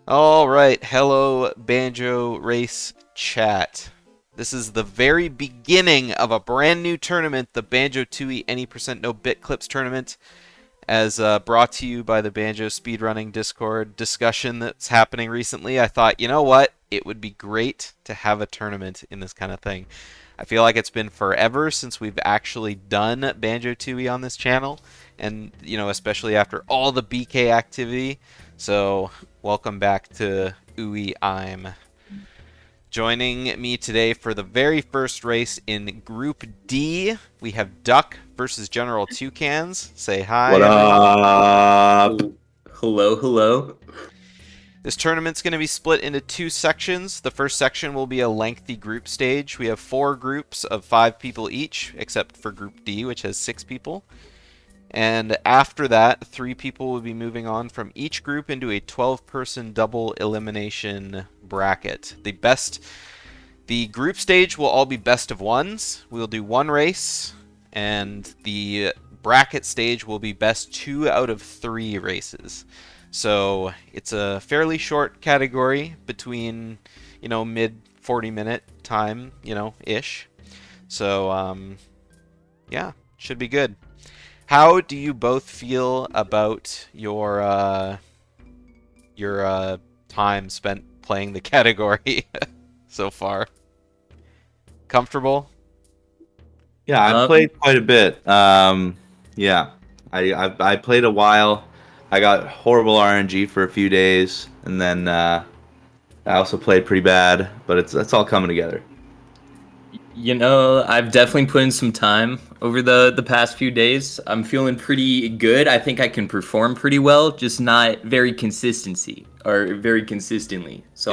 All right, hello Banjo Race chat. This is the very beginning of a brand new tournament, the Banjo-Tooie Any Percent No Bitclips tournament, as brought to you by the Banjo Speedrunning Discord discussion that's happening recently. I thought, you know what? It would be great to have a tournament in this kind of thing. I feel like it's been forever since we've actually done Banjo-Tooie on this channel, and especially after all the BK activity. So, welcome back to Ooey I'm. Joining me today for the very first race in Group D, we have Duck versus GeneralToucans. Say hi, What everyone. up? Hello, hello. This tournament's going to be split into two sections. The first section will be a lengthy group stage. We have 4 groups of 5 people each, except for Group D, which has 6 people. And after that, 3 people will be moving on from each group into a 12-person double elimination bracket. The group stage will all be best of ones. We'll do 1 race, and the bracket stage will be best 2 out of 3 races. So it's a fairly short category between, mid 40-minute time, ish. So, yeah, should be good. How do you both feel about your time spent playing the category so far? Comfortable? Yeah, I played quite a bit. Yeah, I played a while. I got horrible RNG for a few days, and then I also played pretty bad. But it's all coming together. I've definitely put in some time over the past few days. I'm feeling pretty good. I think I can perform pretty well, just not very consistently. So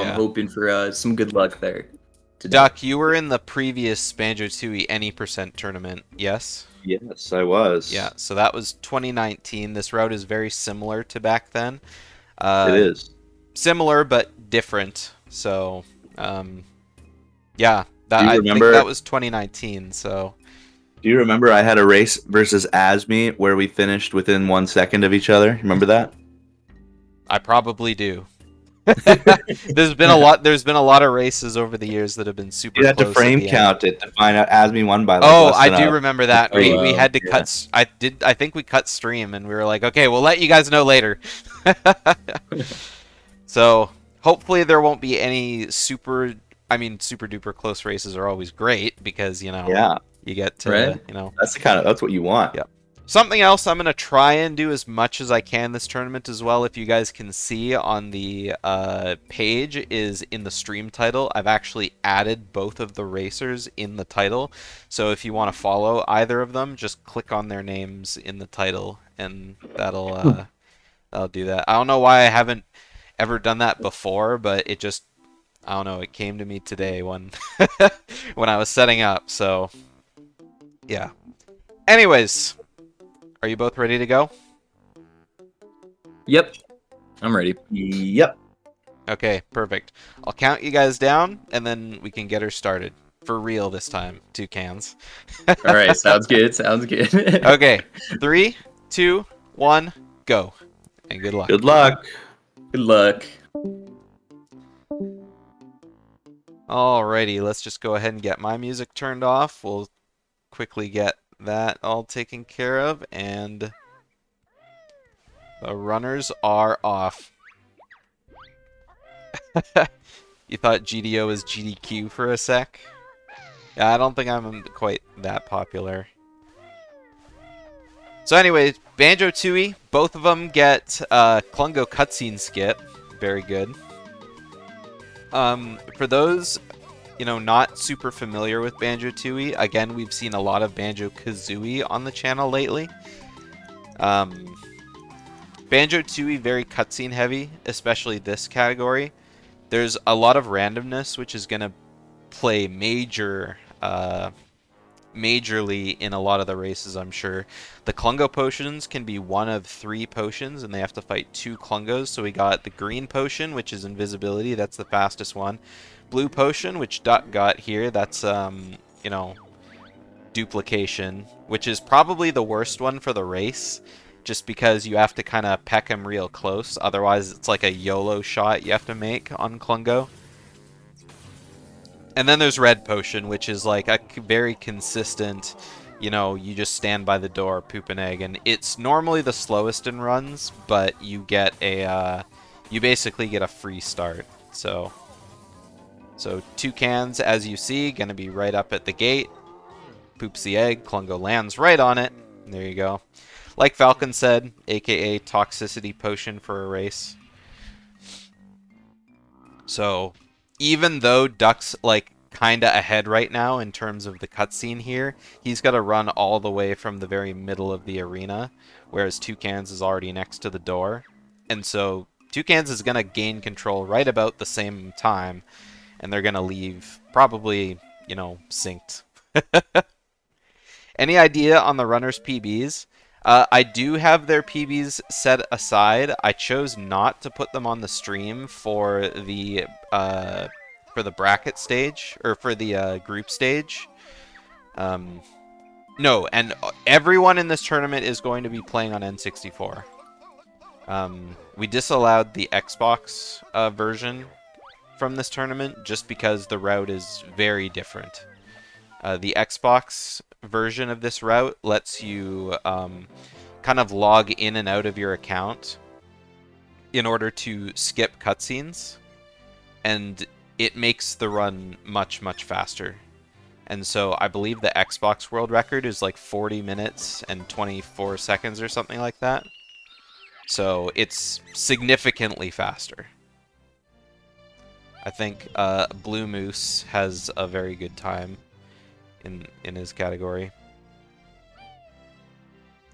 I'm Yeah. hoping for some good luck there today. Duck, you were in the previous Banjo-Tooie Any Percent tournament, yes? Yes, I was. Yeah, so that was 2019. This route is very similar to back then. It is. Similar but different. So, yeah, Do you I think remember? that was 2019. So, Do you remember I had a race versus Asmi where we finished within 1 second of each other? Remember that? I probably do. There's been a lot of races over the years that have been super You had to close at frame the end. count it to find out Asmi won by like Oh, less I than do a. remember that. Oh, We wow. had to cut. I think we cut stream, and we were like, okay, we'll let you guys know later. So hopefully there won't be any super. I mean, super duper close races are always great because Yeah, you get to Right. that's what you want. Yeah. Something else I'm going to try and do as much as I can this tournament as well, if you guys can see on the page, is in the stream title. I've actually added both of the racers in the title. So if you want to follow either of them, just click on their names in the title, and that'll do that. I don't know why I haven't ever done that before, but I don't know, it came to me today when when I was setting up. So yeah. Anyways, are you both ready to go? Yep, I'm ready. Yep. Okay, perfect. I'll count you guys down, and then we can get her started. For real this time. 2 cans. All right, sounds good. Sounds good. Okay, 3, 2, 1, go. And good luck. Good luck. Good luck. Alrighty, let's just go ahead and get my music turned off. We'll quickly get that all taken care of, and the runners are off. You thought GDO was GDQ for a sec? Yeah, I don't think I'm quite that popular. So anyway, Banjo-Tooie, both of them get Klungo cutscene skip. Very good. For those, not super familiar with Banjo-Tooie, again, we've seen a lot of Banjo-Kazooie on the channel lately. Banjo-Tooie very cutscene heavy, especially this category. There's a lot of randomness, which is going to play majorly in a lot of the races, I'm sure. The Klungo potions can be 1 of 3 potions, and they have to fight 2 Klungos. So we got the green potion, which is invisibility. That's the fastest one. Blue potion, which Duck got here. That's, duplication, which is probably the worst one for the race. just because you have to kind of peck him real close. Otherwise, it's like a YOLO shot you have to make on Klungo. And then there's Red Potion, which is like a very consistent, you know, you just stand by the door, poop an egg, and it's normally the slowest in runs, but you get a, you basically get a free start. So Toucans, as you see, gonna be right up at the gate. Poops the egg, Klungo lands right on it. There you go. Like Falcon said, aka Toxicity Potion for a race. So, even though Duck's, like, kinda ahead right now in terms of the cutscene here, he's gotta run all the way from the very middle of the arena, whereas Toucans is already next to the door. And so, Toucans is gonna gain control right about the same time, and they're gonna leave probably, you know, synced. Any idea on the runners' PBs? I do have their PBs set aside. I chose not to put them on the stream for the bracket stage, or for the group stage. No, and everyone in this tournament is going to be playing on N64. We disallowed the Xbox version from this tournament just because the route is very different. The Xbox version of this route lets you kind of log in and out of your account in order to skip cutscenes, and it makes the run much, much faster. And so I believe the Xbox world record is like 40 minutes and 24 seconds or something like that. So it's significantly faster. I think Blue Moose has a very good time in his category.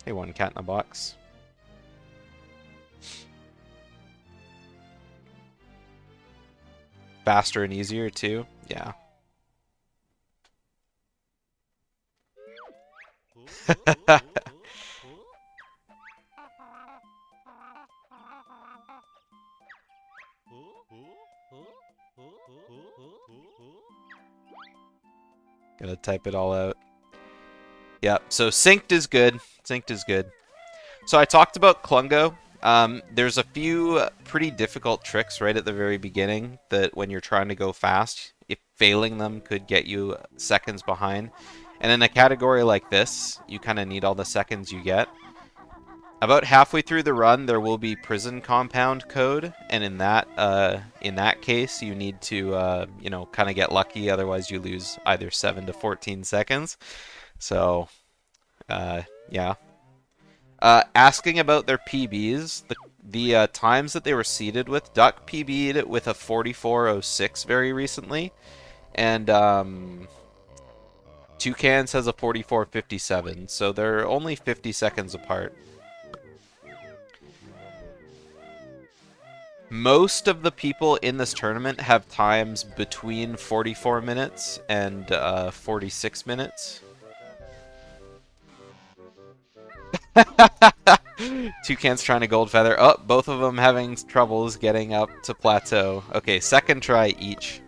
Hey, one cat in a box. Faster and easier too. Yeah. Gotta type it all out. Yeah, so synced is good. Synced is good. So I talked about Klungo. There's a few pretty difficult tricks right at the very beginning that when you're trying to go fast, if failing them could get you seconds behind. And in a category like this, you kind of need all the seconds you get. About halfway through the run, there will be prison compound code, and in that case, you need to you know, kind of get lucky. Otherwise, you lose either 7 to 14 seconds. So, yeah. Asking about their PBs, the times that they were seeded with, Duck PB'd with a 44:06 very recently, and Toucans has a 44:57, so they're only 50 seconds apart. Most of the people in this tournament have times between 44 minutes and 46 minutes. Toucans trying to gold feather. Oh, both of them having troubles getting up to plateau. Okay, second try each.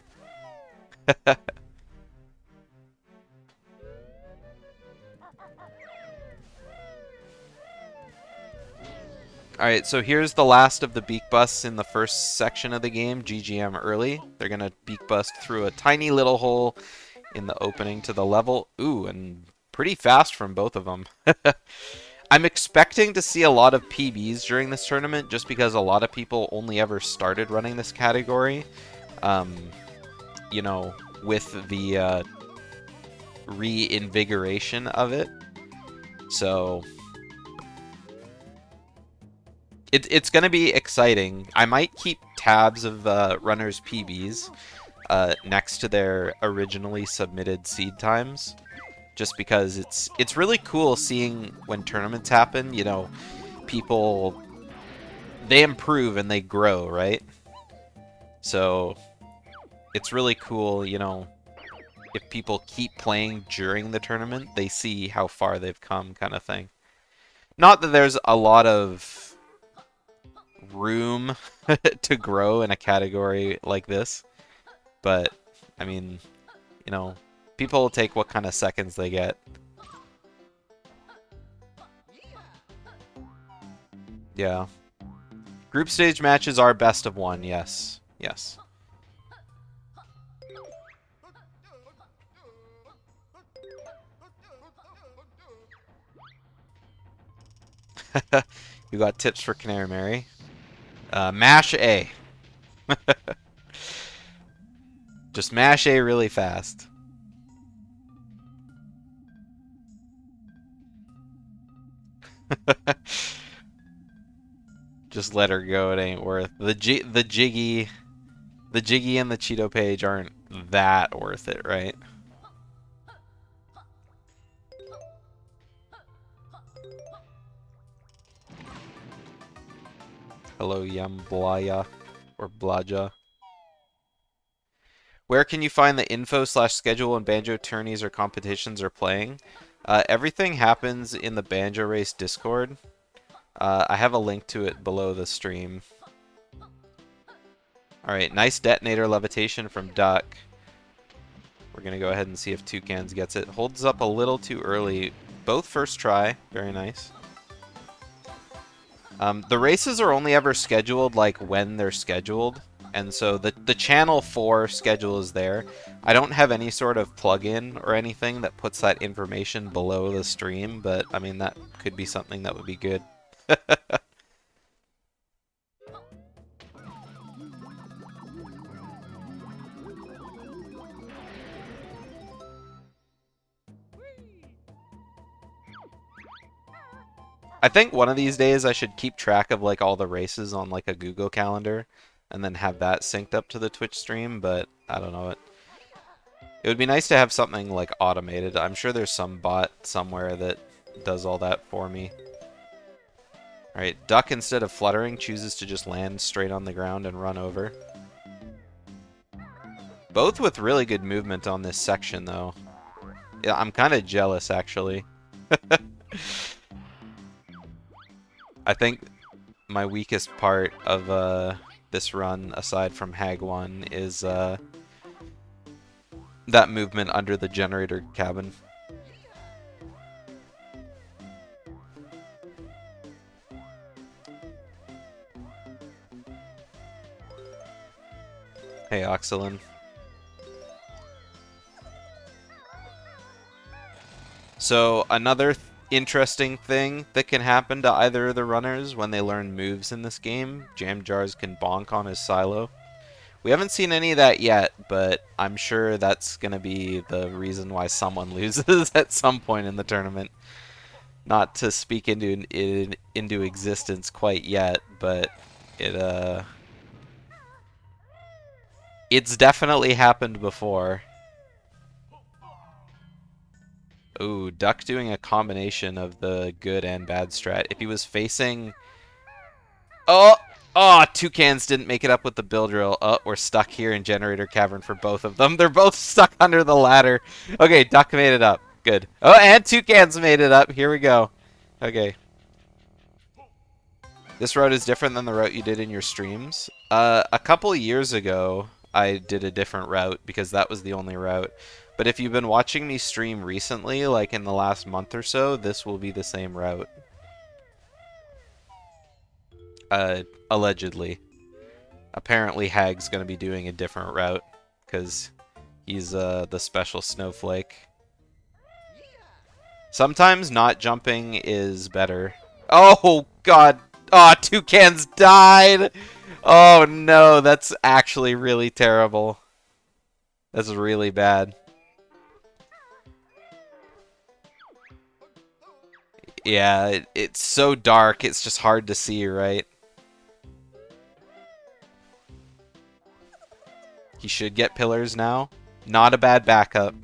Alright, so here's the last of the beak busts in the first section of the game, GGM early. They're going to beak bust through a tiny little hole in the opening to the level. Ooh, and pretty fast from both of them. I'm expecting to see a lot of PBs during this tournament just because a lot of people only ever started running this category, you know, with the reinvigoration of it. So it's going to be exciting. I might keep tabs of runners' PBs next to their originally submitted seed times, just because it's really cool seeing when tournaments happen, you know, people, they improve and they grow, right? So it's really cool, you know, if people keep playing during the tournament, they see how far they've come, kind of thing. Not that there's a lot of room to grow in a category like this, but I mean, you know, people will take what kind of seconds they get. Yeah. Group stage matches are best of one, yes. Yes. You got tips for Canary Mary? Mash A. Just mash A really fast. Just let her go. It ain't worth the jiggy and the Cheeto page aren't that worth it, right? Hello, Yamblaya or Blaja. Where can you find the info/schedule when Banjo tourneys or competitions are playing? Everything happens in the Banjo Race Discord. I have a link to it below the stream. Alright, nice detonator levitation from Duck. We're going to go ahead and see if Toucans gets it. Holds up a little too early. Both first try. Very nice. The races are only ever scheduled like when they're scheduled. And so the channel 4 schedule is there. I don't have any sort of plugin or anything that puts that information below the stream, but I mean, that could be something that would be good. I think one of these days I should keep track of like all the races on like a Google Calendar and then have that synced up to the Twitch stream, but I don't know. It would be nice to have something like automated. I'm sure there's some bot somewhere that does all that for me. Alright, Duck, instead of fluttering, chooses to just land straight on the ground and run over. Both with really good movement on this section, though. Yeah, I'm kind of jealous, actually. I think my weakest part of this run, aside from Hag 1, is that movement under the generator cabin. Hey, Oxylin. So, another interesting thing that can happen to either of the runners when they learn moves in this game, Jam Jars can bonk on his silo. We haven't seen any of that yet, but I'm sure that's going to be the reason why someone loses at some point in the tournament. Not to speak into existence quite yet, but it's definitely happened before. Ooh, Duck doing a combination of the good and bad strat. If he was facing... Oh! Oh, Toucans didn't make it up with the build drill. Oh, we're stuck here in Generator Cavern for both of them. They're both stuck under the ladder. Okay, Duck made it up. Good. Oh, and Toucans made it up. Here we go. Okay. This route is different than the route you did in your streams. A couple years ago, I did a different route because that was the only route. But if you've been watching me stream recently, like in the last month or so, this will be the same route. Allegedly. Apparently Hag's going to be doing a different route because he's the special snowflake. Sometimes not jumping is better. Oh, God. Oh, Toucans died. Oh, no. That's actually really terrible. That's really bad. Yeah, it's so dark. It's just hard to see, right? He should get pillars now. Not a bad backup.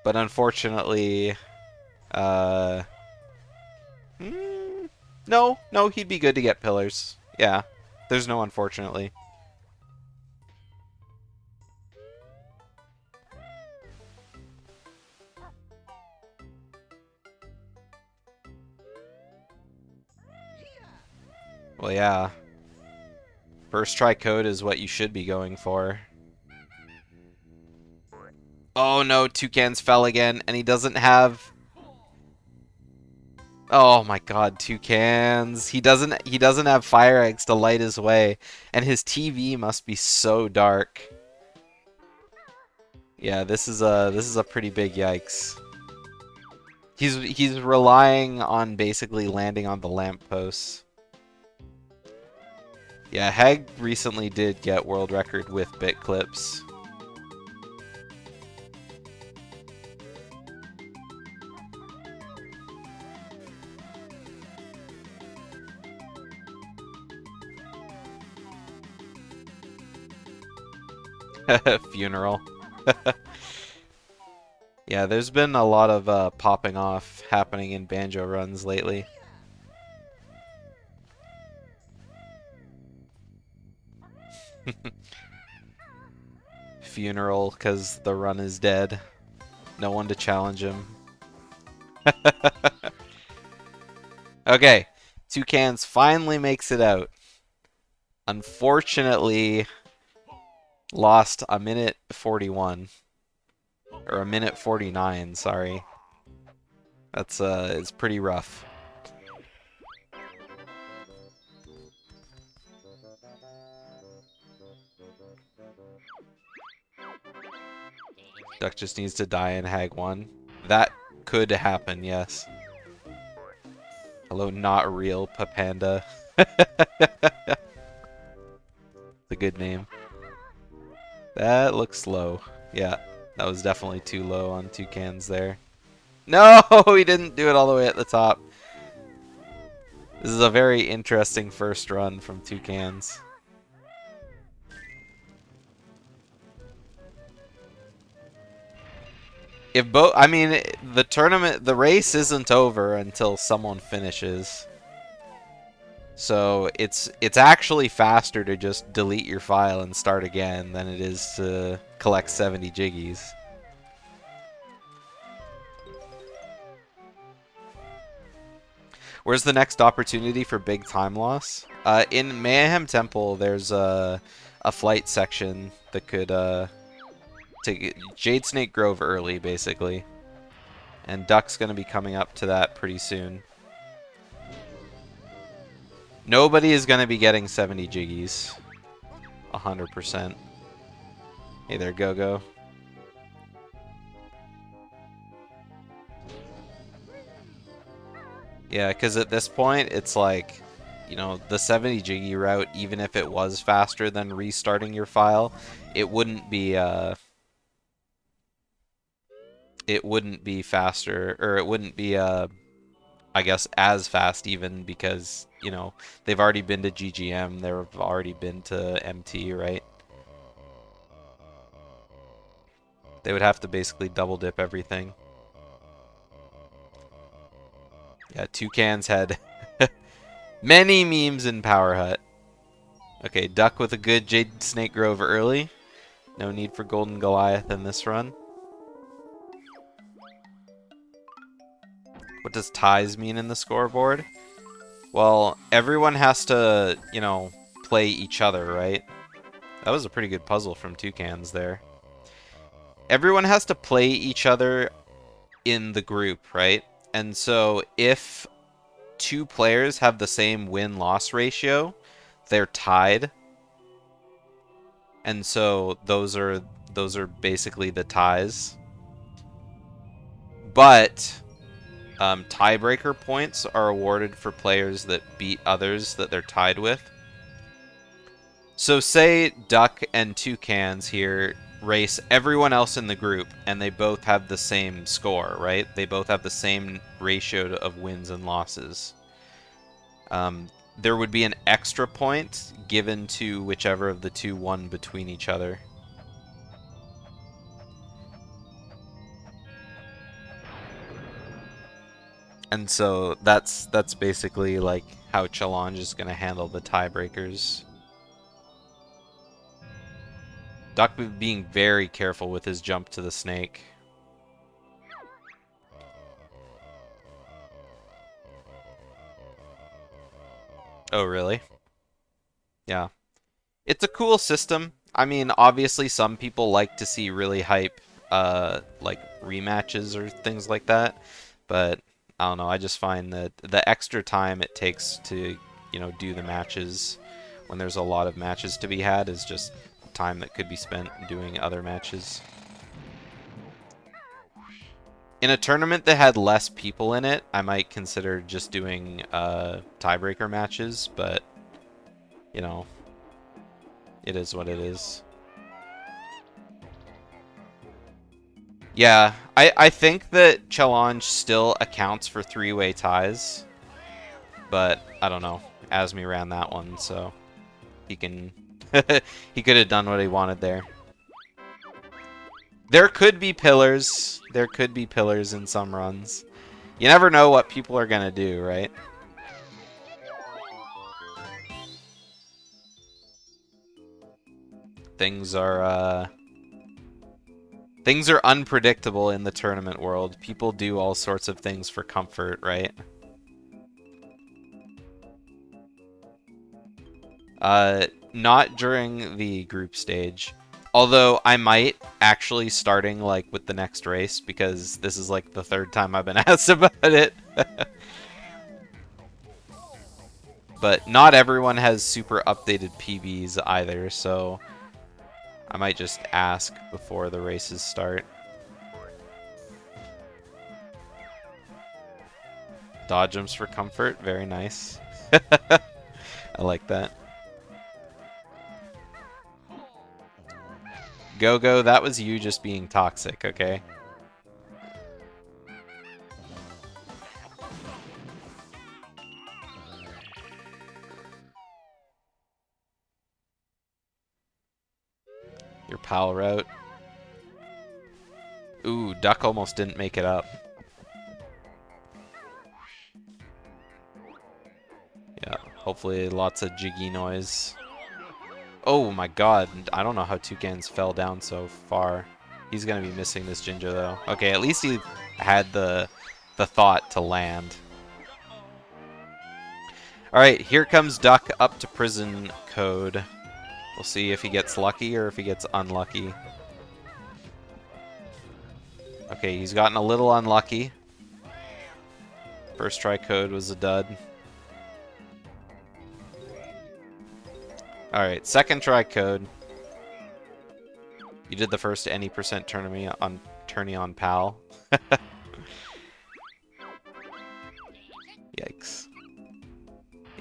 But unfortunately... No, he'd be good to get pillars. Yeah, there's no unfortunately. Well, yeah. First try code is what you should be going for. Oh no, Toucans fell again, and he doesn't have... Oh my god, Toucans. He doesn't have fire eggs to light his way, and his TV must be so dark. Yeah, this is a pretty big yikes. He's relying on basically landing on the lampposts. Yeah, Hag recently did get world record with Bitclips. Funeral. Yeah, there's been a lot of popping off happening in Banjo runs lately. Funeral, because the run is dead. No one to challenge him. Okay, Toucans finally makes it out. Unfortunately, lost a minute 41. Or a minute 49, sorry. That's it's pretty rough. Duck just needs to die in Hag 1. That could happen, yes. Hello, not real Papanda. It's a good name. That looks low. Yeah, that was definitely too low on Toucans there. No, he didn't do it all the way at the top. This is a very interesting first run from Toucans. If both, I mean, the race isn't over until someone finishes. So it's actually faster to just delete your file and start again than it is to collect 70 jiggies. Where's the next opportunity for big time loss? In Mayhem Temple, there's a flight section that could take Jade Snake Grove early, basically. And Duck's going to be coming up to that pretty soon. Nobody is going to be getting 70 jiggies. 100%. Hey there, Go-Go. Yeah, because at this point, it's like, you know, the 70 jiggy route, even if it was faster than restarting your file, it wouldn't be faster, or it wouldn't be I guess as fast, even, because, you know, they've already been to GGM, they've already been to MT, right? They would have to basically double dip everything. Yeah, Toucans had many memes in Power Hut. Okay, Duck with a good Jade Snake Grove early. No need for Golden Goliath in this run. What does ties mean in the scoreboard? Well, everyone has to, you know, play each other, right? That was a pretty good puzzle from Toucans there. Everyone has to play each other in the group, right? And so if two players have the same win-loss ratio, they're tied. And so those are basically the ties. But tiebreaker points are awarded for players that beat others that they're tied with. So say Duck and Toucans here race everyone else in the group, and they both have the same score, right? They both have the same ratio of wins and losses. There would be an extra point given to whichever of the two won between each other. And so that's basically like how Challenge is going to handle the tiebreakers. Duck being very careful with his jump to the snake. Oh, really? Yeah. It's a cool system. I mean, obviously some people like to see really hype like rematches or things like that, but I don't know, I just find that the extra time it takes to, you know, do the matches when there's a lot of matches to be had is just time that could be spent doing other matches. In a tournament that had less people in it, I might consider just doing tiebreaker matches, but, you know, it is what it is. Yeah, I think that challenge still accounts for three-way ties, but I don't know. Asmi ran that one, so he can he could have done what he wanted there. There could be pillars. There could be pillars in some runs. You never know what people are gonna do, right? Things are unpredictable in the tournament world. People do all sorts of things for comfort, right? Not during the group stage. Although I might actually starting like with the next race because this is like the third time I've been asked about it. But not everyone has super updated PBs either, so I might just ask before the races start. Dodge jumps for comfort, very nice. I like that. Go-Go, that was you just being toxic, okay? Your pal route. Ooh, Duck almost didn't make it up. Yeah, hopefully lots of jiggy noise. Oh my god, I don't know how Toucans fell down so far. He's gonna be missing this Jinjo though. Okay, at least he had the thought to land. Alright, here comes Duck up to prison code. We'll see if he gets lucky or if he gets unlucky. Okay, he's gotten a little unlucky. First try code was a dud. Alright, second try code. You did the first any percent tourney on PAL. Yikes.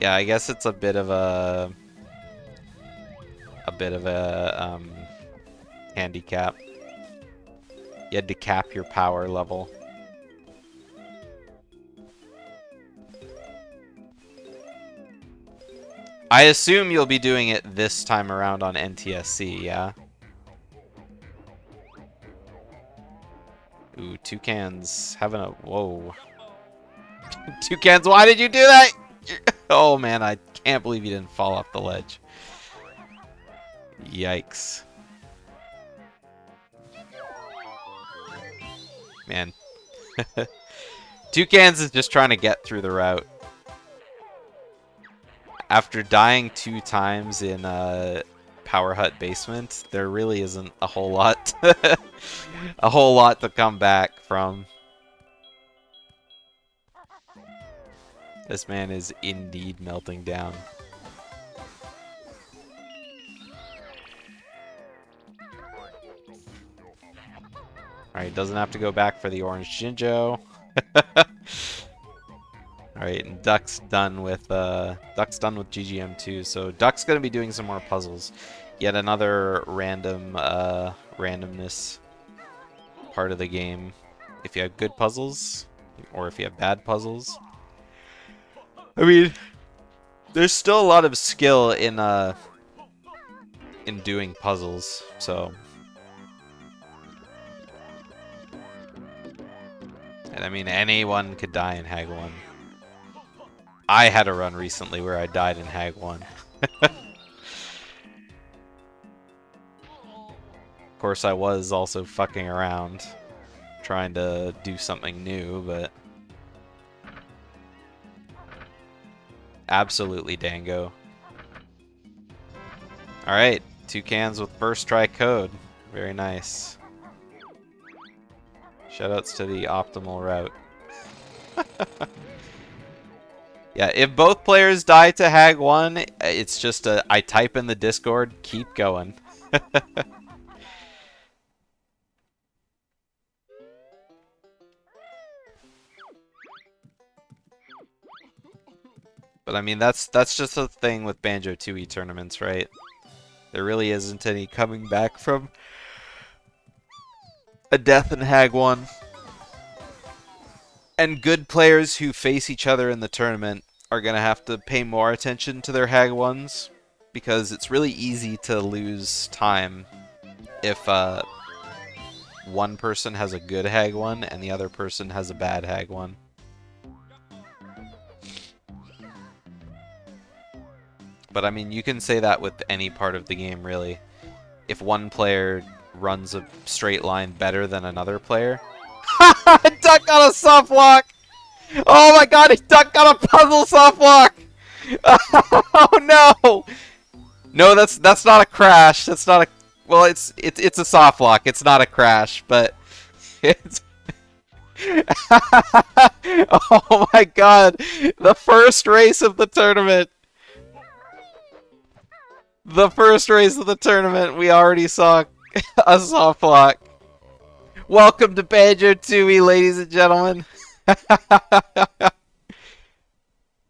Yeah, I guess it's a bit of a handicap. You had to cap your power level. I assume you'll be doing it this time around on NTSC, yeah? Ooh, Toucans having a... Whoa. Toucans, why did you do that? Oh, man, I can't believe you didn't fall off the ledge. Yikes. Man. Toucans is just trying to get through the route. After dying 2 times in Power Hut basement, there really isn't a whole lot to come back from. This man is indeed melting down. Alright, doesn't have to go back for the orange Jinjo. Alright, and Duck's done with GGM2, so Duck's gonna be doing some more puzzles. Yet another random randomness part of the game. If you have good puzzles, or if you have bad puzzles. I mean, there's still a lot of skill in doing puzzles, so. And I mean, anyone could die in Hag 1. I had a run recently where I died in Hag 1. Of course, I was also fucking around, trying to do something new, but... Absolutely dango. Alright, Toucans with first try code. Very nice. Shoutouts to the optimal route. Yeah, if both players die to Hag 1, it's just I type in the Discord, keep going. But I mean, that's just the thing with Banjo-Tooie tournaments, right? There really isn't any coming back from a death in Hag 1. And good players who face each other in the tournament are going to have to pay more attention to their Hag 1s, because it's really easy to lose time if one person has a good Hag 1 and the other person has a bad Hag 1. But I mean, you can say that with any part of the game, really. If one player runs a straight line better than another player. Duck got a soft lock! Oh my god, Duck got a puzzle soft lock! Oh no! No, that's not a crash. That's not a... Well, it's a soft lock. It's not a crash, but it's... Oh my god! The first race of the tournament! The first race of the tournament, we already saw a soft lock. Welcome to Banjo-Tooie, ladies and gentlemen.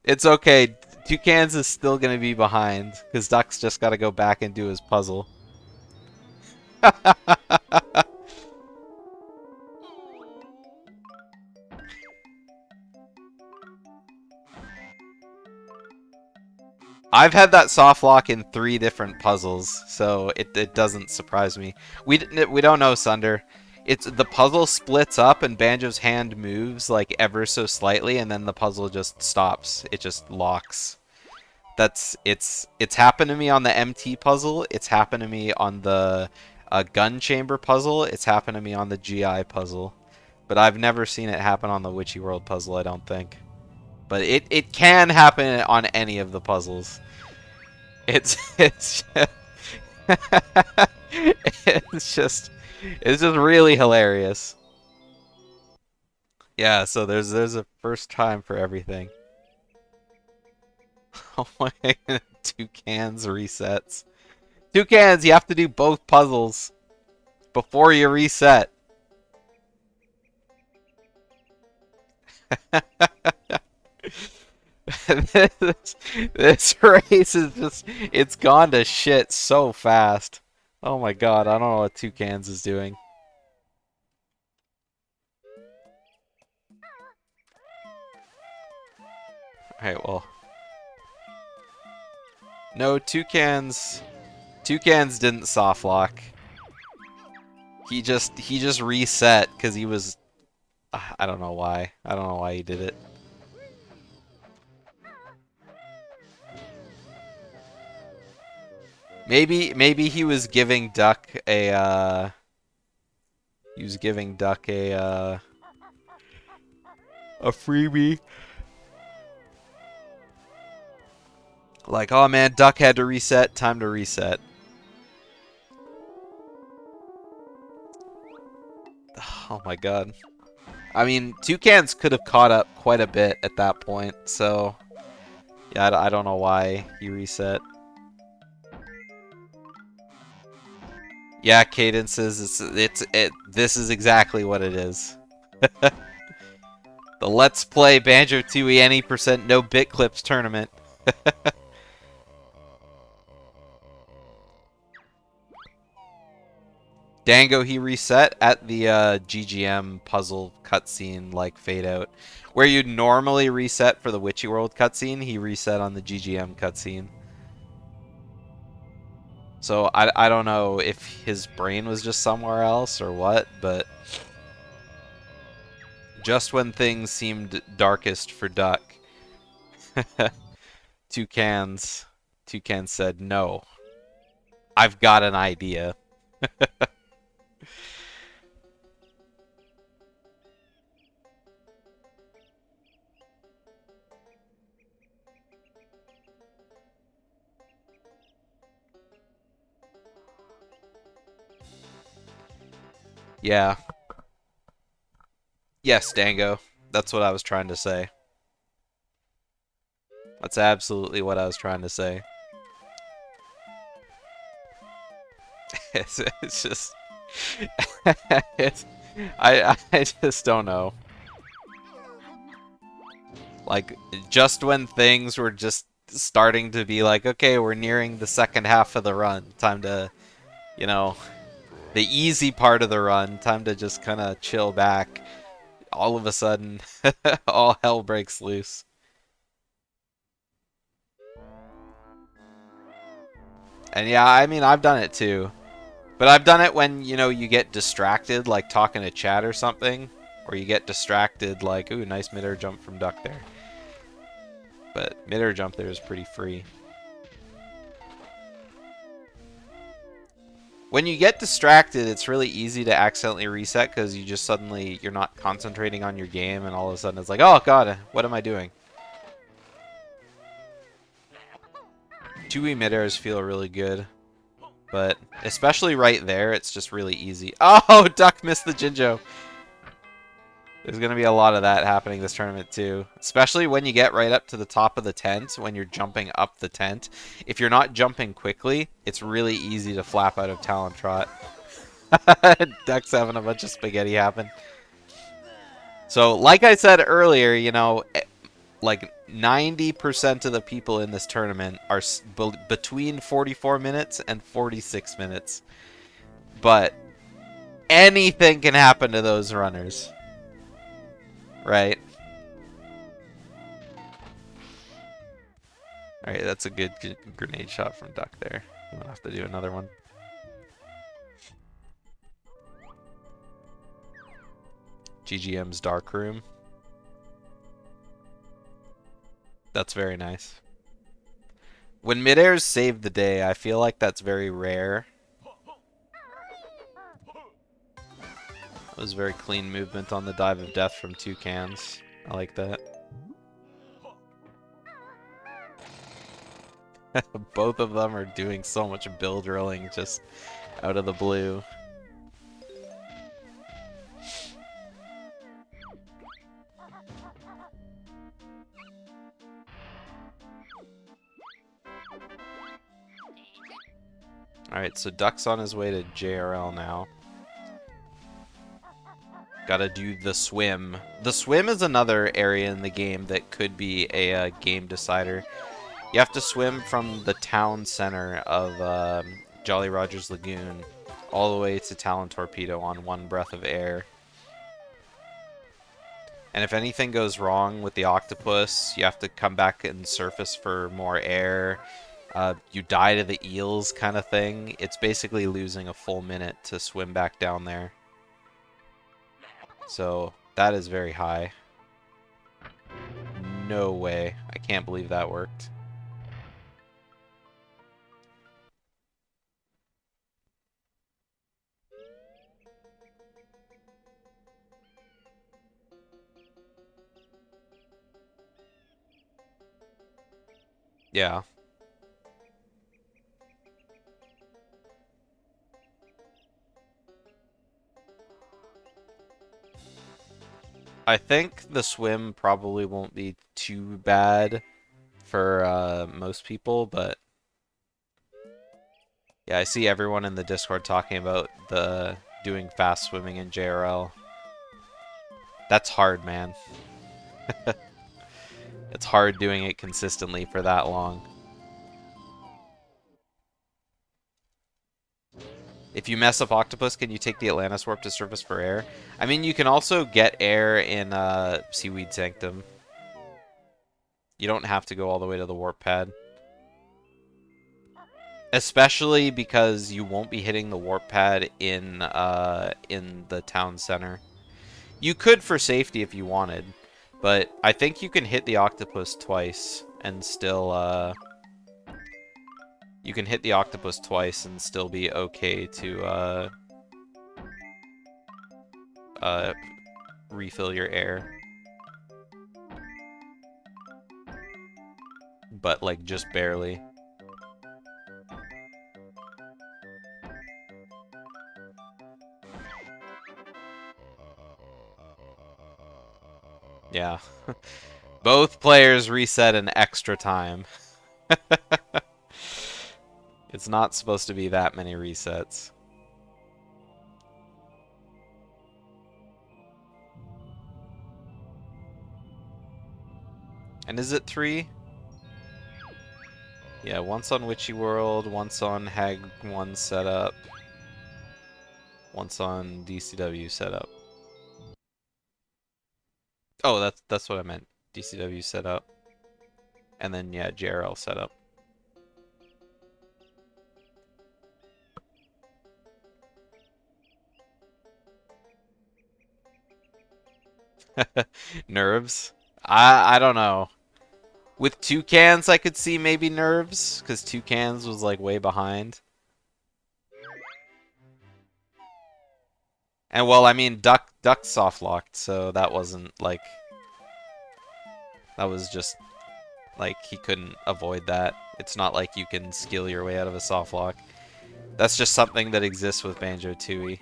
It's okay. Toucans is still going to be behind, because Duck's just got to go back and do his puzzle. I've had that soft lock in 3 different puzzles, so it doesn't surprise me. We don't know, Sunder. It's the puzzle splits up and Banjo's hand moves like ever so slightly, and then the puzzle just stops. It just locks. It's happened to me on the MT puzzle. It's happened to me on the gun chamber puzzle. It's happened to me on the GI puzzle, but I've never seen it happen on the Witchy World puzzle, I don't think. But it can happen on any of the puzzles. It's just really hilarious. Yeah, so there's a first time for everything. Oh my god, Toucans resets. Toucans, you have to do both puzzles before you reset. this race is just, it's gone to shit so fast. Oh my god, I don't know what Toucans is doing. Alright, well. No, Toucans didn't soft lock. He just reset because he was, I don't know why. I don't know why he did it. Maybe he was giving Duck a a freebie. Like, oh man, Duck had to reset, time to reset. Oh my god. I mean, Toucans could have caught up quite a bit at that point, so yeah, I don't know why he reset. Yeah, cadences. This is exactly what it is. The Let's Play Banjo-Tooie any percent no Bitclips tournament. Dango, he reset at the GGM puzzle cutscene, like fade out, where you'd normally reset for the Witchy World cutscene. He reset on the GGM cutscene. So I don't know if his brain was just somewhere else or what, but just when things seemed darkest for Duck, Toucans said, no, I've got an idea. Yeah. Yes, Dango. That's what I was trying to say. That's absolutely what I was trying to say. It's just... I just don't know. Like, just when things were just starting to be like, okay, we're nearing the second half of the run. Time to, you know, the easy part of the run. Time to just kind of chill back. All of a sudden, all hell breaks loose. And yeah, I mean, I've done it too. But I've done it when, you know, you get distracted, like talking to chat or something. Or you get distracted, like, ooh, nice mid-air jump from Duck there. But mid-air jump there is pretty free. When you get distracted, it's really easy to accidentally reset because you just suddenly, you're not concentrating on your game and all of a sudden it's like, oh god, what am I doing? Tooie mid-airs feel really good. But especially right there, it's just really easy. Oh, Duck missed the Jinjo. There's going to be a lot of that happening this tournament too. Especially when you get right up to the top of the tent, when you're jumping up the tent. If you're not jumping quickly, it's really easy to flap out of Talon Trot. Duck's having a bunch of spaghetti happen. So, like I said earlier, you know, like 90% of the people in this tournament are between 44 minutes and 46 minutes. But anything can happen to those runners. Right? Alright, that's a good grenade shot from Duck there. I'm gonna have to do another one. GGM's Dark Room. That's very nice. When mid-airs save the day, I feel like that's very rare. That was very clean movement on the Dive of Death from Toucans. I like that. Both of them are doing so much build drilling just out of the blue. Alright, so Duck's on his way to JRL now. Gotta do the swim. The swim is another area in the game that could be a game decider. You have to swim from the town center of Jolly Roger's Lagoon all the way to Talon Torpedo on one breath of air. And if anything goes wrong with the octopus, you have to come back and surface for more air. You die to the eels kind of thing. It's basically losing a full minute to swim back down there. So that is very high. No way. I can't believe that worked. Yeah. I think the swim probably won't be too bad for most people, but yeah, I see everyone in the Discord talking about the doing fast swimming in JRL. That's hard, man. It's hard doing it consistently for that long. If you mess up Octopus, can you take the Atlantis Warp to surface for air? I mean, you can also get air in Seaweed Sanctum. You don't have to go all the way to the Warp Pad. Especially because you won't be hitting the Warp Pad in the town center. You could for safety if you wanted, but I think you can hit the Octopus twice and still, you can hit the Octopus twice and still be okay to, refill your air. But, like, just barely. Yeah. Both players reset an extra time. It's not supposed to be that many resets. And is it 3? Yeah, once on Witchy World, once on Hag 1 setup, once on DCW setup. Oh, that's what I meant. DCW setup. And then yeah, JRL setup. Nerves? I don't know. With Toucans, I could see maybe nerves, because Toucans was like way behind. And well, I mean, Duck soft locked, so that wasn't like that was just like he couldn't avoid that. It's not like you can skill your way out of a soft lock. That's just something that exists with Banjo-Tooie.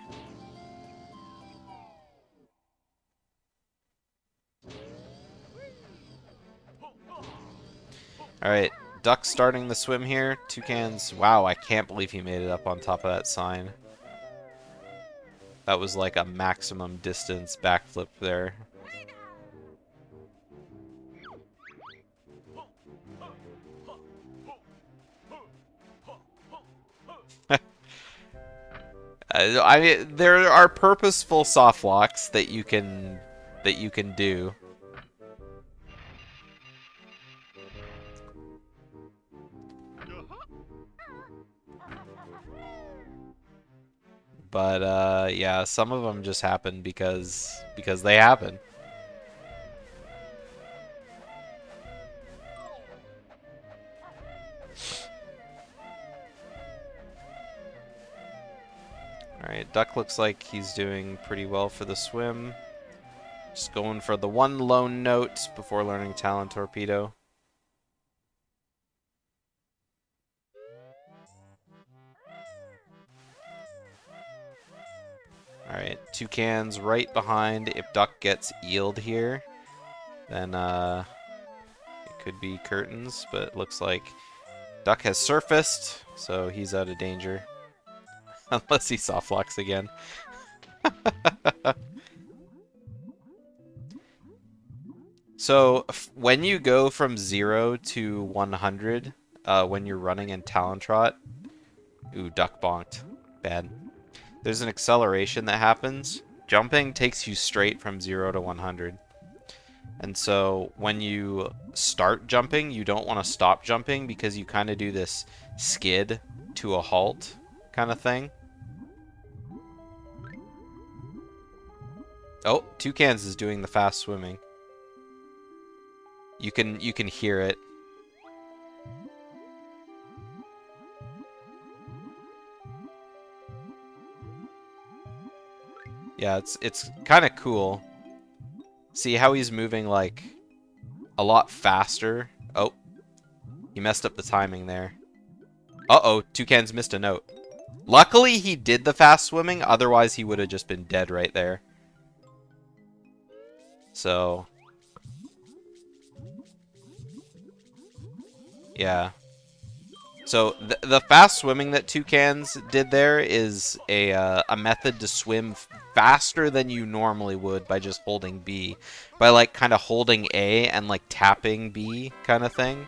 Alright, Duck starting the swim here. Toucans, wow, I can't believe he made it up on top of that sign. That was like a maximum distance backflip there. I mean, there are purposeful soft locks that you can do. But yeah, some of them just happen because they happen. Alright, Duck looks like he's doing pretty well for the swim. Just going for the one lone note before learning Talon Torpedo. Alright, Toucans right behind. If Duck gets eeled here, then it could be curtains, but it looks like Duck has surfaced, so he's out of danger. Unless he soft locks again. So, when you go from 0 to 100, when you're running in Talon Trot... Ooh, Duck bonked. Bad. There's an acceleration that happens. Jumping takes you straight from 0 to 100. And so, when you start jumping, you don't want to stop jumping because you kind of do this skid to a halt kind of thing. Oh, Toucans is doing the fast swimming. You can hear it. Yeah, it's kind of cool. See how he's moving like a lot faster. Oh, he messed up the timing there. Uh-oh, Toucans missed a note. Luckily, he did the fast swimming. Otherwise, he would have just been dead right there. So, yeah. So the fast swimming that Toucans did there is a method to swim faster than you normally would by just holding B, by like kind of holding A and like tapping B kind of thing.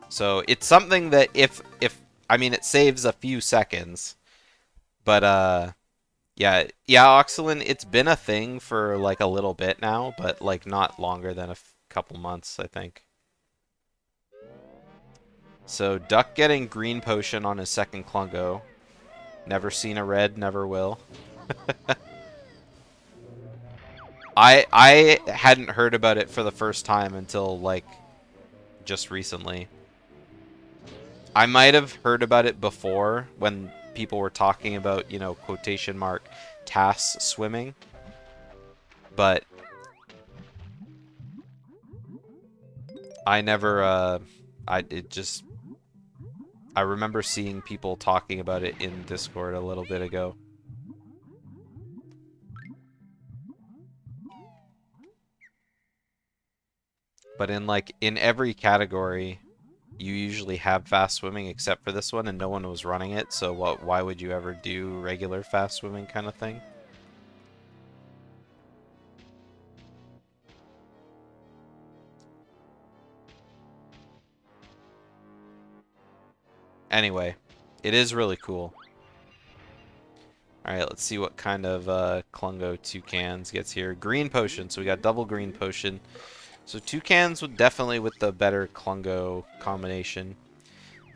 So it's something that if I mean it saves a few seconds, but yeah, Oxalin, it's been a thing for like a little bit now, but like not longer than a couple months, I think. So Duck getting green potion on his second Klungo. Never seen a red, never will. I hadn't heard about it for the first time until like just recently. I might have heard about it before when people were talking about, you know, quotation mark TAS swimming. But I never it just I remember seeing people talking about it in Discord a little bit ago. But in every category, you usually have fast swimming except for this one, and no one was running it, so why would you ever do regular fast swimming kind of thing? Anyway, it is really cool. Alright, let's see what kind of Klungo Toucans gets here. Green potion, so we got double green potion. So Toucans would definitely with the better Klungo combination.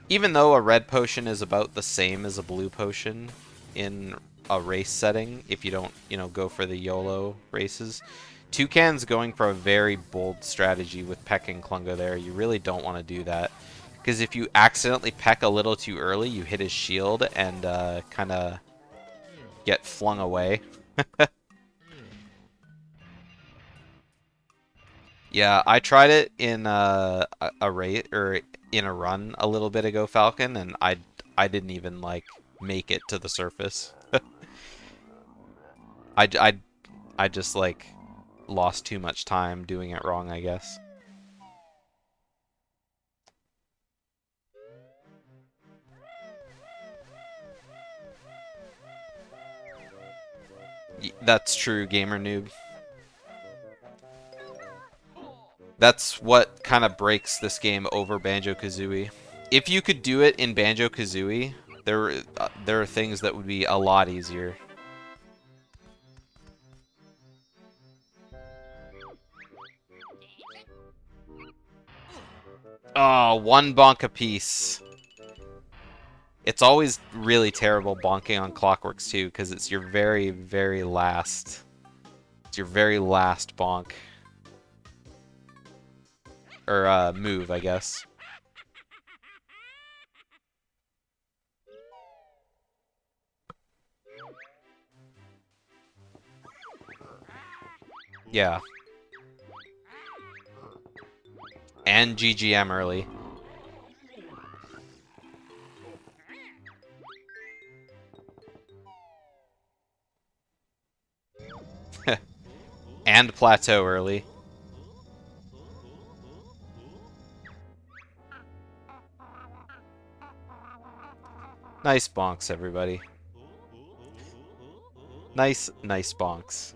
Even though a red potion is about the same as a blue potion in a race setting, if you don't, go for the YOLO races, Toucan's going for a very bold strategy with pecking Klungo there. You really don't want to do that. Because if you accidentally peck a little too early, you hit his shield and kind of get flung away. Yeah, I tried it in a race or in a run a little bit ago, Falcon, and I didn't even make it to the surface. I just lost too much time doing it wrong, I guess. That's true, gamer noob. That's what kind of breaks this game over Banjo-Kazooie. If you could do it in Banjo-Kazooie, there are things that would be a lot easier. Oh, one bonk apiece. It's always really terrible bonking on Clockworks too, because it's your very, very last. It's your very last bonk. Or move, I guess. Yeah. And GGM early. And plateau early. Nice bonks, everybody. Nice bonks.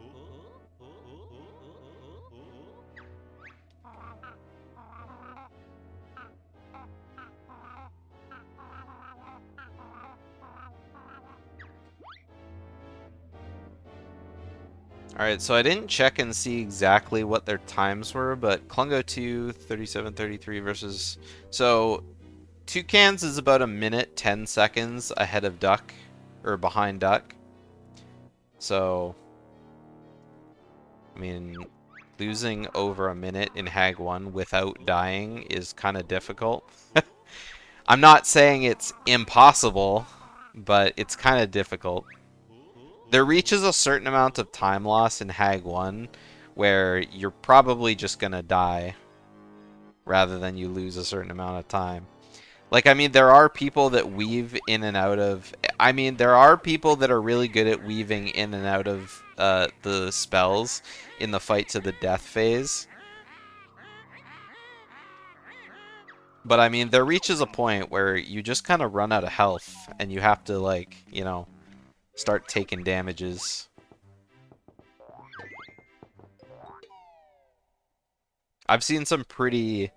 Alright, so I didn't check and see exactly what their times were, but Klungo 2, 37:33 versus... So, Toucans is about a minute, 10 seconds ahead of Duck, or behind Duck. So, I mean, losing over a minute in Hag 1 without dying is kind of difficult. I'm not saying it's impossible, but it's kind of difficult. There reaches a certain amount of time loss in Hag 1 where you're probably just going to die rather than you lose a certain amount of time. I mean, there are people that weave in and out of... I mean, there are people that are really good at weaving in and out of the spells in the fight to the death phase. But, I mean, there reaches a point where you just kind of run out of health and you have to, start taking damages. I've seen some pretty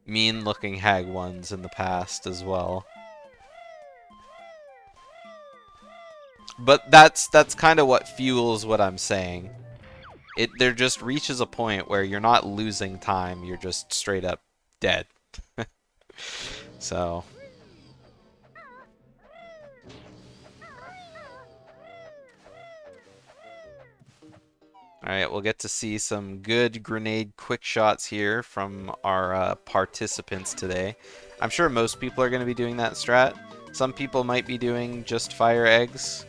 mean-looking Hag 1s in the past as well. But that's kind of what fuels what I'm saying. There just reaches a point where you're not losing time, you're just straight up dead. So... Alright, we'll get to see some good grenade quick shots here from our participants today. I'm sure most people are going to be doing that strat. Some people might be doing just fire eggs.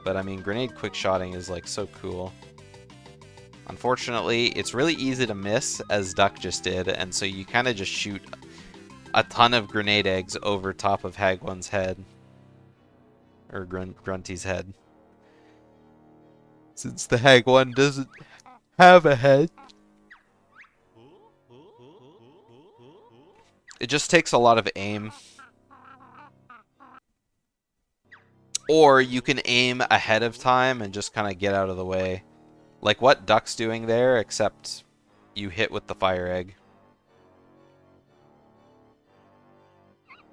But I mean, grenade quick shotting is so cool. Unfortunately, it's really easy to miss, as Duck just did, and so you kind of just shoot a ton of grenade eggs over top of Hag 1's head. Or Grunty's head. Since the Hag 1 doesn't have a head. It just takes a lot of aim. Or you can aim ahead of time and just kind of get out of the way. Like what Duck's doing there, except you hit with the fire egg.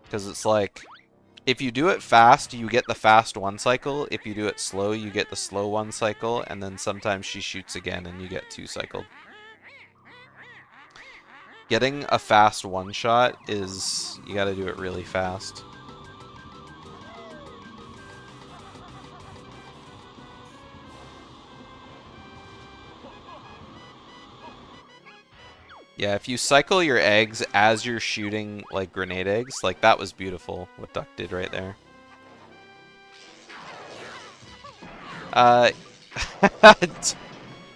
Because it's like, if you do it fast, you get the fast 1 cycle. If you do it slow, you get the slow 1 cycle. And then sometimes she shoots again and you get 2 cycled. Getting a fast 1 shot is, you gotta do it really fast. Yeah, if you cycle your eggs as you're shooting, like, grenade eggs, like, that was beautiful, what Duck did right there.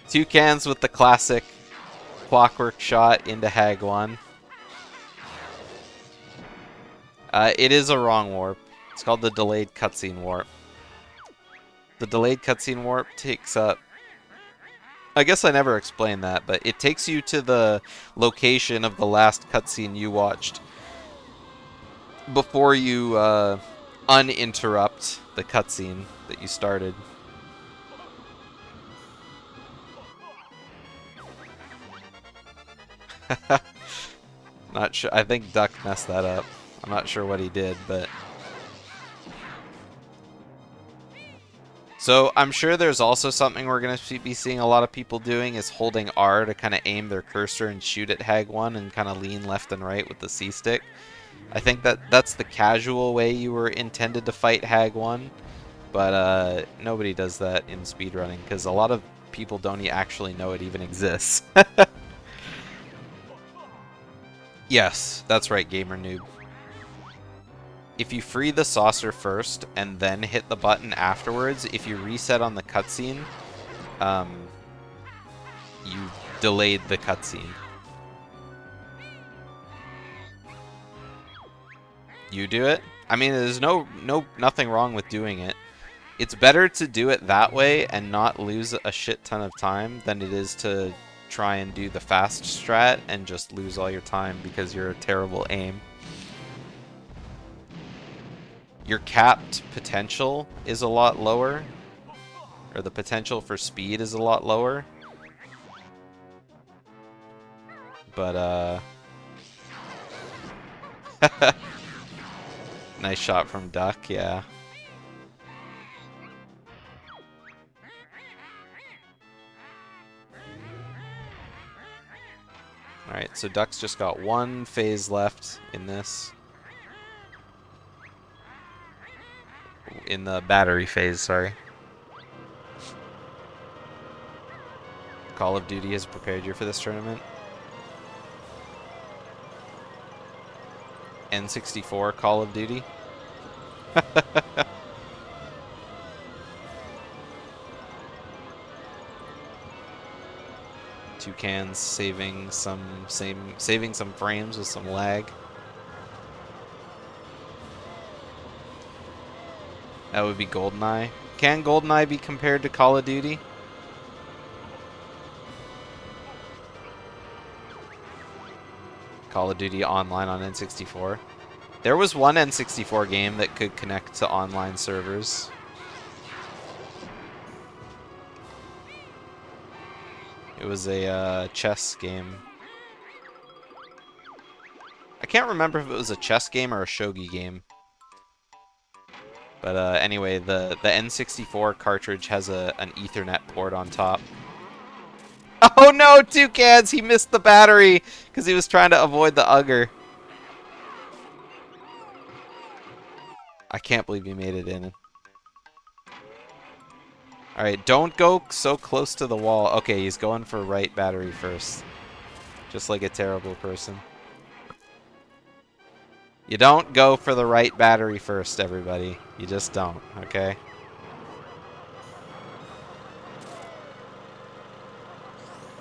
Toucans with the classic clockwork shot into Hag 1. It is a wrong warp. It's called the delayed cutscene warp. The delayed cutscene warp takes up... I guess I never explained that, but it takes you to the location of the last cutscene you watched before you uninterrupt the cutscene that you started. Not sure. I think Duck messed that up. I'm not sure what he did, but... So I'm sure there's also something we're going to be seeing a lot of people doing is holding R to kind of aim their cursor and shoot at Hag 1 and kind of lean left and right with the C-stick. I think that's the casual way you were intended to fight Hag 1, but nobody does that in speedrunning because a lot of people don't actually know it even exists. Yes, that's right, gamer noob. If you free the saucer first and then hit the button afterwards, if you reset on the cutscene, you delayed the cutscene. You do it? I mean, there's nothing wrong with doing it. It's better to do it that way and not lose a shit ton of time than it is to try and do the fast strat and just lose all your time because you're a terrible aim. Your capped potential is a lot lower, or the potential for speed is a lot lower. But, nice shot from Duck, yeah. Alright, so Duck's just got 1 phase left in this. In the battery phase, sorry. Call of Duty has prepared you for this tournament. N64 Call of Duty. Toucans saving some frames with some lag. That would be GoldenEye. Can GoldenEye be compared to Call of Duty? Call of Duty Online on N64. There was one N64 game that could connect to online servers. It was a chess game. I can't remember if it was a chess game or a shogi game. But anyway, the N64 cartridge has an Ethernet port on top. Oh no, Toucans! He missed the battery because he was trying to avoid the Ugger. I can't believe he made it in. Alright, don't go so close to the wall. Okay, he's going for right battery first. Just like a terrible person. You don't go for the right battery first, everybody. You just don't, okay?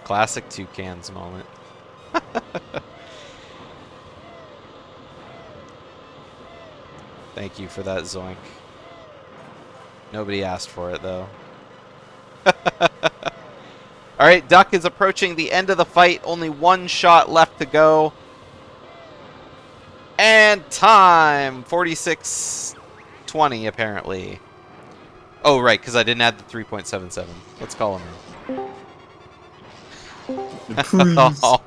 Classic Toucans moment. Thank you for that, Zoink. Nobody asked for it, though. Alright, Duck is approaching the end of the fight. Only one shot left to go. And time! 46:20, apparently. Oh, right, because I didn't add the 3.77. Let's call him in.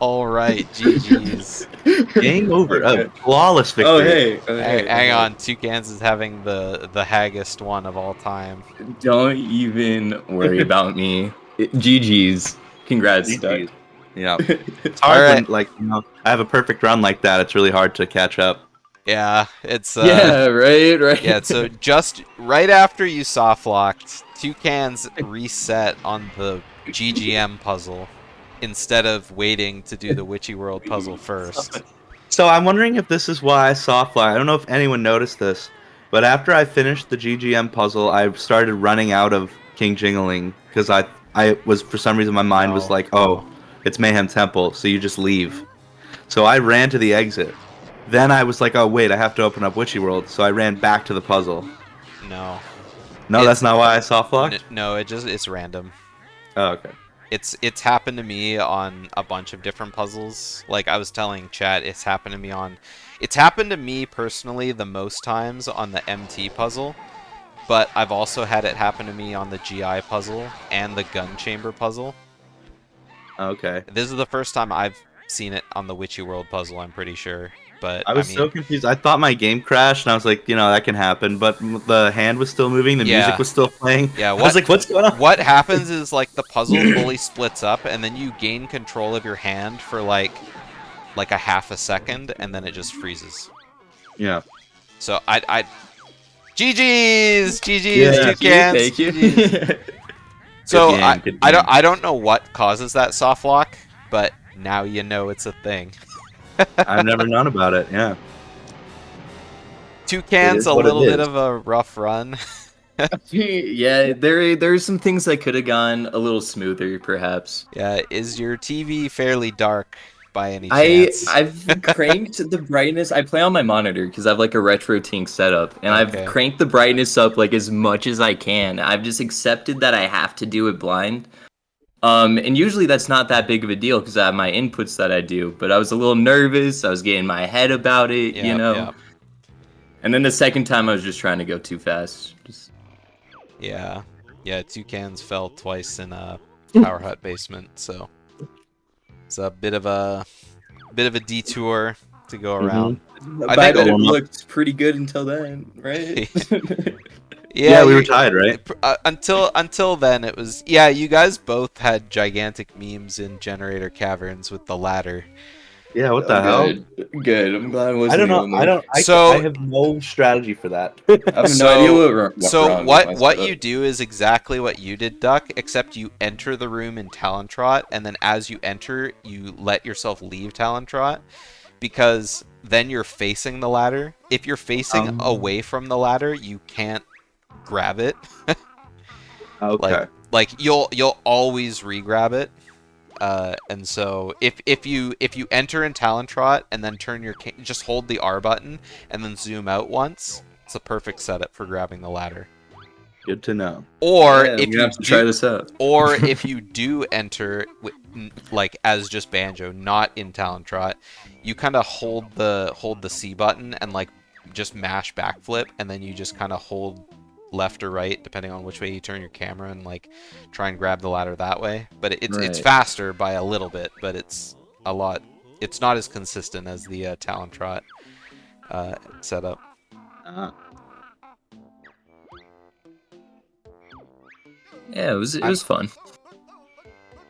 Alright, GG's. Game over. Okay. Flawless victory. Oh, hey. Oh, hey. Hang on, Toucans is having the haggest one of all time. Don't even worry about me. GG's. Congrats, Duck. GG's. Yeah. It's hard when, like, you know, I have a perfect run like that. It's really hard to catch up. Yeah, it's yeah, right. Yeah, so just right after you soft locked, Toucans reset on the GGM puzzle instead of waiting to do the Witchy World puzzle first. So I'm wondering if this is why I soft locked. I don't know if anyone noticed this, but after I finished the GGM puzzle, I started running out of King Jingling because I was, for some reason, my mind was like, oh, it's Mayhem Temple, so you just leave. So I ran to the exit. Then I was like, oh, wait, I have to open up Witchy World, so I ran back to the puzzle. No. No, that's not why I soft locked? No, it's random. Oh, okay. It's happened to me on a bunch of different puzzles. Like I was telling chat, it's happened to me personally the most times on the MT puzzle, but I've also had it happen to me on the GI puzzle and the gun chamber puzzle. Okay. This is the first time I've seen it on the Witchy World puzzle, I'm pretty sure. But I was so confused. I thought my game crashed, and I was like, you know, that can happen. But the hand was still moving, the music was still playing. Yeah, I was like, what's going on? What happens is, like, the puzzle fully splits up, and then you gain control of your hand for, like a half a second, and then it just freezes. Yeah. So, GG's! Yeah, Toucans! Thank you. So, game. I don't know what causes that soft lock, but now you know it's a thing. I've never known about it, yeah. Toucans a little bit of a rough run. Yeah, there's some things that could have gone a little smoother, perhaps. Yeah, is your TV fairly dark by any chance? I've cranked the brightness. I play on my monitor because I have like a retro Tink setup, and I've cranked the brightness up like as much as I can. I've just accepted that I have to do it blind. And usually that's not that big of a deal because I have my inputs that I do, but I was a little nervous. I was getting my head about it, you know. Yep. And then the second time I was just trying to go too fast. Yeah, Toucans fell twice in a Power Hut basement, so it's a bit of a detour to go around. I think it looked pretty good until then, right? Yeah, we were tied, right? Until then, it was. Yeah, you guys both had gigantic memes in Generator Caverns with the ladder. Yeah, what the hell? Good. I'm glad I wasn't. I don't know. I have no strategy for that. I have no idea what's wrong. What you do is exactly what you did, Duck, except you enter the room in Talontrot, and then as you enter, you let yourself leave Talontrot, because then you're facing the ladder. If you're facing away from the ladder, you can't grab it. Okay. Like you'll always re-grab it. And so if you enter in Talontrot and then just hold the R button and then zoom out once, it's a perfect setup for grabbing the ladder. Good to know. Or if you have to try this out. Or if you do enter like as just Banjo, not in Talontrot, you kind of hold the C button and like just mash backflip, and then you just kind of hold left or right depending on which way you turn your camera and like try and grab the ladder that way. But it's faster by a little bit, but it's not as consistent as the Talontrot setup. Yeah, it was fun.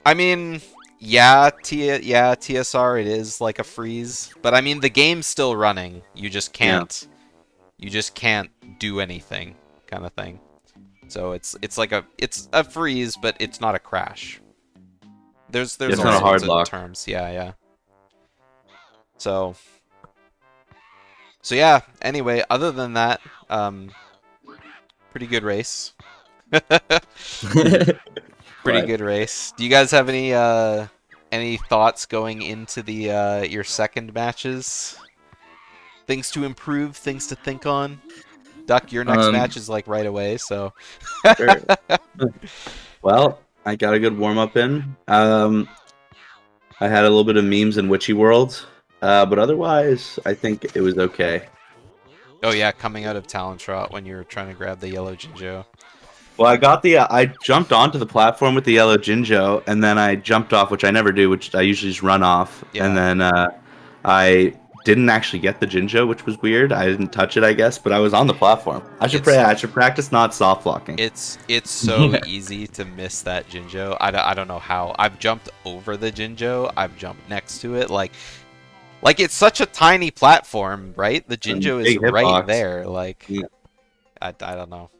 I mean, TSR, it is like a freeze, but I mean the game's still running. You just can't do anything, kind of thing. So it's a freeze, but it's not a crash. There's all not a hard sorts of lock. terms. Yeah. So yeah. Anyway, other than that, pretty good race. Pretty good race. Do you guys have any thoughts going into the your second matches? Things to improve, things to think on? Duck, your next match is like right away, so. Sure. Well, I got a good warm up in. I had a little bit of memes in Witchy World, but otherwise, I think it was okay. Oh yeah, coming out of Talon Trot when you were trying to grab the yellow Jinjo. Well, I jumped onto the platform with the yellow Jinjo, and then I jumped off, which I never do, which I usually just run off. Yeah. And then I didn't actually get the Jinjo, which was weird. I didn't touch it, I guess, but I was on the platform. I should practice not soft blocking. It's so easy to miss that Jinjo. I don't know how. I've jumped over the Jinjo. I've jumped next to it. Like it's such a tiny platform, right? The Jinjo is right there. Like, yeah. I don't know.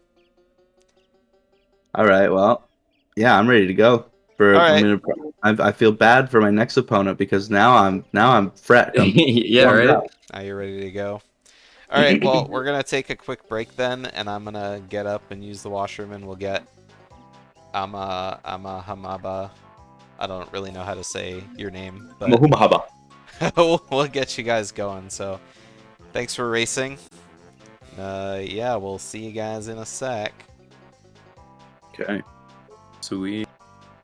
All right, well, yeah, I'm ready to go. I feel bad for my next opponent because now I'm fret. Yeah, right. Up. Now you're ready to go. All right, well, we're gonna take a quick break then, and I'm gonna get up and use the washroom, and we'll get Hamaba. I don't really know how to say your name, but we'll get you guys going. So, thanks for racing. Yeah, we'll see you guys in a sec. Okay. Sweet.